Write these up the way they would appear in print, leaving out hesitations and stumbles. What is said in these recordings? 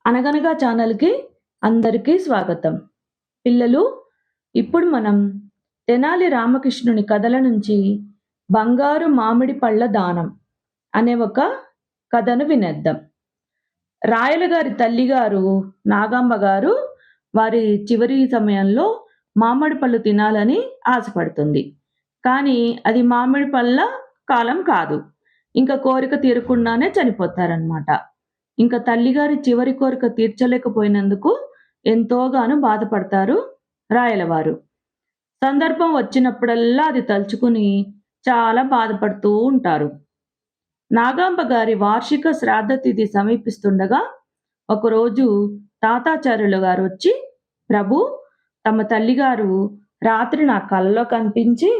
అనగనగా ఛానల్‌కి అందరికీ స్వాగతం. పిల్లలు, ఇప్పుడు మనం తెనాలి రామకృష్ణుని కథల నుంచి 'బంగారు మామిడి పళ్ళ దానం' అనే ఒక కథను వినేద్దాం. రాయల గారి తల్లిగారు నాగాంబ గారు వారి చివరి సమయంలో మామిడి పళ్ళు తినాలని ఆశపడుతుంది. కానీ అది మామిడి పళ్ళ కాలం కాదు. ఇంక కోరిక తీరకుండానే చనిపోతారనమాట. ఇంక తల్లిగారి చివరి కోరిక తీర్చలేకపోయినందుకు ఎంతోగానో బాధపడతారు రాయలవారు. సందర్భం వచ్చినప్పుడల్లా అది తలుచుకుని చాలా బాధపడుతూ ఉంటారు. నాగాంబ గారి వార్షిక శ్రాద్ధ తిథి సమీపిస్తుండగా ఒకరోజు తాతాచార్యులు గారొచ్చి, ప్రభూ, తమ తల్లిగారు రాత్రి నా కలలో కనిపించి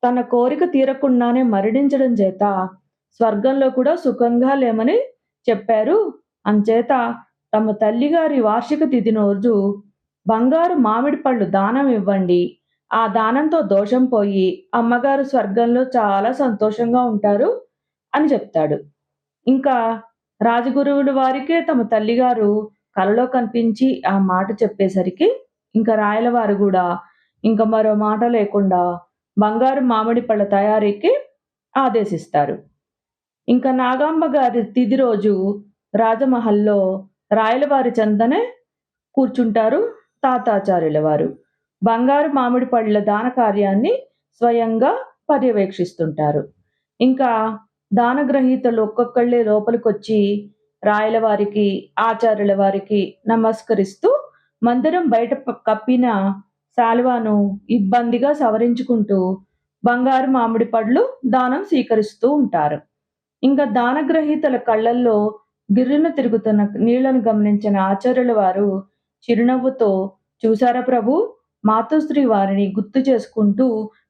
తన కోరిక తీరకుండానే మరణించడం చేత స్వర్గంలో కూడా సుఖంగా లేమని చెప్పారు. అంచేత తమ తల్లిగారి వార్షిక తిథి రోజు బంగారు మామిడి పళ్ళు దానం ఇవ్వండి. ఆ దానంతో దోషం పోయి అమ్మగారు స్వర్గంలో చాలా సంతోషంగా ఉంటారు అని చెప్తాడు. ఇంకా రాజగురువుల వారికే తమ తల్లిగారు కలలో కనిపించి ఆ మాట చెప్పేసరికి ఇంకా రాయలవారు గూడా ఇంక మరో మాట లేకుండా బంగారు మామిడి పళ్ళ తయారీకి ఆదేశిస్తారు. ఇంకా నాగాంబ గారి తిథి రోజు రాజమహల్లో రాయలవారి చెంతనే కూర్చుంటారు తాతాచార్యుల వారు. బంగారు మామిడి పళ్ళ దాన కార్యాన్ని స్వయంగా పర్యవేక్షిస్తుంటారు. ఇంకా దానగ్రహీతలు ఒక్కొక్కళ్ళే లోపలికొచ్చి రాయలవారికి, ఆచార్యుల వారికి నమస్కరిస్తూ మందిరం బయట కప్పిన శాలువాను ఇబ్బందిగా సవరించుకుంటూ బంగారు మామిడి పళ్ళు దానం స్వీకరిస్తూ ఉంటారు. ఇంకా దానగ్రహీతల కళ్ళల్లో గిర్రున తిరుగుతున్న నీళ్లను గమనించిన ఆచార్యుల వారు చిరునవ్వుతో, చూసారా ప్రభు, మాతోశ్రీ వారిని గుర్తు చేసుకుంటూ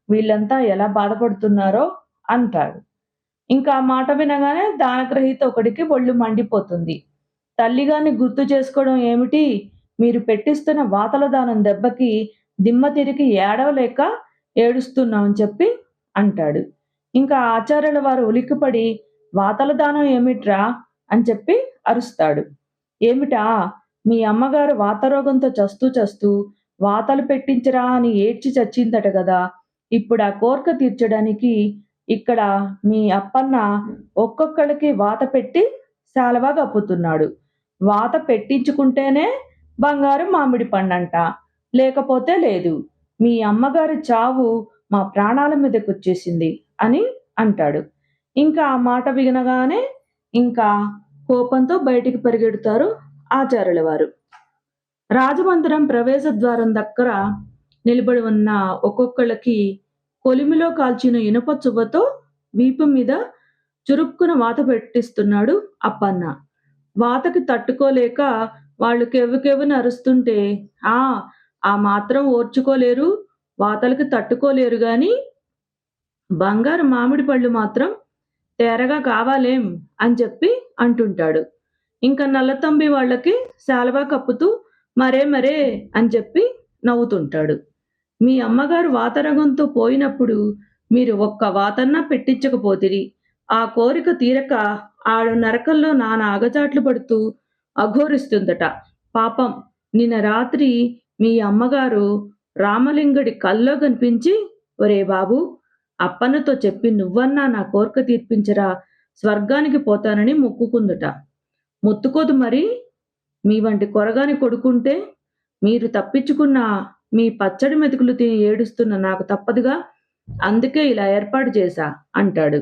వీళ్ళంతా ఎలా బాధపడుతున్నారో అంటాడు. ఇంకా ఆ మాట వినగానే దానగ్రహీత ఒకడికి ఒళ్ళు మండిపోతుంది. తల్లిగారిని గుర్తు చేసుకోవడం ఏమిటి? మీరు పెట్టిస్తున్న వాతల దానం దెబ్బకి దిమ్మ తిరిగి ఏడవలేక ఏడుస్తున్నాం అని చెప్పి అంటాడు. ఇంకా ఆచార్యుల వారు ఉలిక్కిపడి, వాతల దానం ఏమిట్రా అని చెప్పి అరుస్తాడు. ఏమిటా, మీ అమ్మగారు వాతరోగంతో చస్తూ చస్తూ వాతలు పెట్టించరా అని ఏడ్చి చచ్చిందట గదా! ఇప్పుడు ఆ కోర్కె తీర్చడానికి ఇక్కడ మీ అప్పన్న ఒక్కొక్కళ్ళకి వాత పెట్టి శాలువా కప్పుతున్నాడు. వాత పెట్టించుకుంటేనే బంగారు మామిడి పండంట. లేకపోతే లేదు. మీ అమ్మగారి చావు మా ప్రాణాల మీదకొచ్చేసింది అని అంటాడు. ఇంకా ఆ మాట వినగానే ఇంకా కోపంతో బయటికి పరిగెడతారు ఆచార్యుల వారు. రాజమందిరం ప్రవేశ ద్వారం దగ్గర నిలబడి ఉన్న ఒక్కొక్కళ్ళకి కొలిమిలో కాల్చిన ఇనుప చువ్వతో వీపు మీద చురుక్కున వాత పెట్టిస్తున్నాడు అప్పన్న. వాతకి తట్టుకోలేక వాళ్ళు కెవ్వున అరుస్తుంటే, ఆ ఆ మాత్రం ఓర్చుకోలేరు, వాతలకి తట్టుకోలేరు గాని బంగారు మామిడి పళ్ళు మాత్రం తేరగా కావాలేం అని చెప్పి అంటుంటాడు. ఇంకా నల్లతంబి వాళ్ళకి శాలువా కప్పుతూ మరే అని చెప్పి నవ్వుతుంటాడు. మీ అమ్మగారు వాతరగంతో పోయినప్పుడు మీరు ఒక్క వాతన్నా పెట్టించకపోతిరి. ఆ కోరిక తీరక ఆడు నరకంలో నానా అగచాట్లు పడుతూ అఘోరిస్తుందట. పాపం నిన్న రాత్రి మీ అమ్మగారు రామలింగడి కల్లో కనిపించి, ఒరేయ్ బాబూ, అప్పన్నతో చెప్పి నువ్వన్నా నా కోరిక తీర్పించరా, స్వర్గానికి పోతానని మొక్కుకుందుట. మొత్తుకోదు మరి. మీ వంటి కొరగాని కొడుకుంటే మీరు తప్పించుకున్న మీ పచ్చడి మెతుకులు తిని ఏడుస్తున్న నాకు తప్పదుగా. అందుకే ఇలా ఏర్పాటు చేశా అంటాడు.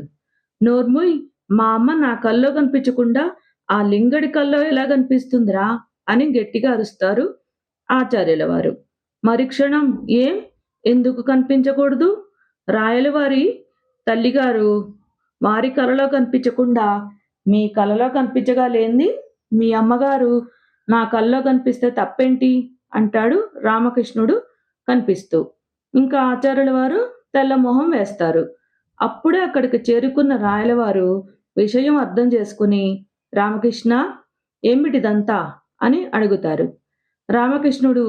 నోర్ముయ్, మా అమ్మ నా కల్లో కనిపించకుండా ఆ లింగడి కల్లో ఎలా కనిపిస్తుందిరా అని గట్టిగా అరుస్తారు ఆచార్యుల వారు. మరుక్షణం ఏం, ఎందుకు కనిపించకూడదు? రాయలవారి తల్లిగారు వారి కలలో కనిపించకుండా మీ కలలో కనిపించగా లేంది మీ అమ్మగారు నా కల్లో కనిపిస్తే తప్పేంటి అంటాడు రామకృష్ణుడు కనిపిస్తూ. ఇంకా ఆచార్యుల వారు తెల్ల మొహం వేస్తారు. అప్పుడే అక్కడికి చేరుకున్న రాయలవారు విషయం అర్థం చేసుకుని, రామకృష్ణ, ఏమిటిదంతా అని అడుగుతారు. రామకృష్ణుడు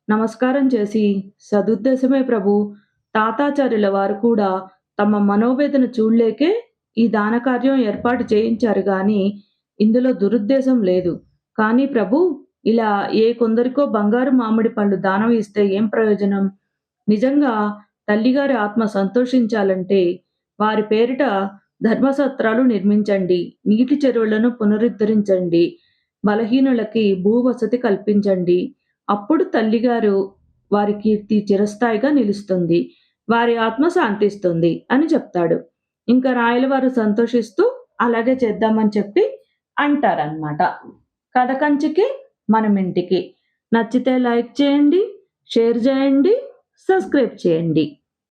నమస్కారం చేసి, సదుద్దేశమే ప్రభు, తాతాచార్యుల వారు కూడా తమ మనోవేదన చూడలేకే ఈ దానకార్యం ఏర్పాటు చేయించారు గాని ఇందులో దురుద్దేశం లేదు. కానీ ప్రభు, ఇలా ఏ కొందరికో బంగారు మామిడి పళ్ళు దానం ఇస్తే ఏం ప్రయోజనం? నిజంగా తల్లిగారి ఆత్మ సంతోషించాలంటే వారి పేరిట ధర్మసత్రాలు నిర్మించండి, నీటి చెరువులను పునరుద్ధరించండి, బలహీనులకి భూవసతి కల్పించండి. అప్పుడు తల్లిగారు వారి కీర్తి చిరస్థాయిగా నిలుస్తుంది. వారి ఆత్మ శాంతిస్తుంది అని చెప్తాడు. ఇంకా రాయలవారు సంతోషిస్తూ అలాగే చేద్దామని చెప్పి అంటారనమాట. కథ కంచికి మనం ఇంటికి. నచ్చితే లైక్ చేయండి, షేర్ చేయండి, సబ్స్క్రైబ్ చేయండి.